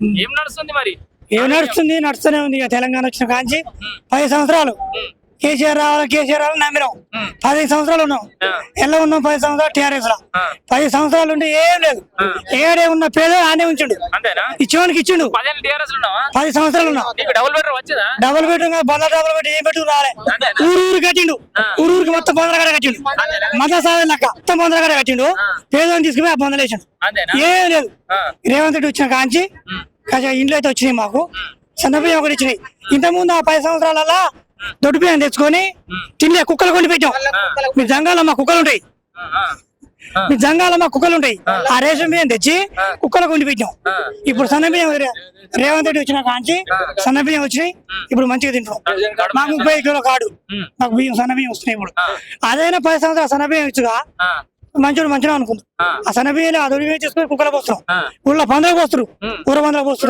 ఏం నడుస్తుంది మరి? ఏం నడుస్తుంది? నడుస్తూనే ఉంది. ఇక తెలంగాణ వచ్చిన కాంచి 10 సంవత్సరాలు కేసీఆర్ రావాలి నమ్మినాం. 10 సంవత్సరాలు ఉన్నాం. ఎలా ఉన్నాం? 10 సంవత్సరాలు టీఆర్ఎస్ లో 10 సంవత్సరాలు ఉండి ఏం లేదు. ఏడే ఉన్న పేద ఆనే ఉంచుండు, ఇచ్చేవానికి ఇచ్చిండు. 10 సంవత్సరాలు ఉన్నాం. డబుల్ బెడ్రూమ్ డబుల్ బెడ్ ఏం బెడ్రూమ్ రాలే. ఊరు కట్టిండు, ఊరికి మొత్తం బొందరగడ కట్టిండు. మత సాధన లెక్క మొత్తం బొందరగడ కట్టిండు. పేదలను తీసుకుని ఆ బొందలేసాడు. ఏం లేదు. రేవంత్ రెడ్డి వచ్చిన కాంచి ఇండ్లు అయితే వచ్చినాయి. మాకు సన్నబియ్యం ఒకటి ఇచ్చినాయి. ఇంతకుముందు ఆ 10 సంవత్సరాలలో దొడ్డు బియ్యం తెచ్చుకొని తిండే కుక్కలు కొండి పెట్టాం. మీ జంగాల మా కుక్కలు ఉంటాయి, మీ జంగాల మా కుక్కలు ఉంటాయి. ఆ రేషన్ బియ్యం తెచ్చి కుక్కలు కొండి పెట్టాం. ఇప్పుడు సన్న బియ్యం రేవంత్ రెడ్డి వచ్చిన కాంచి సన్న బియ్యం వచ్చినాయి. ఇప్పుడు మంచిగా తింటున్నాం. మాకు 30 కిలో కాడు మాకు బియ్యం సన్న బియ్యం వస్తున్నాయి. ఇప్పుడు అదైనా 10 సంవత్సరాలు సన్న బియ్యం ఇచ్చుగా మంచిగా అనుకుంటాం. ఆ సన్న బియ్యం ఆ దొడ్డు బియ్యం చేసుకొని కుక్కలు పోస్తున్నాం. ఊళ్ళో 15 పోస్తారు, ఊర 15 పోస్తారు.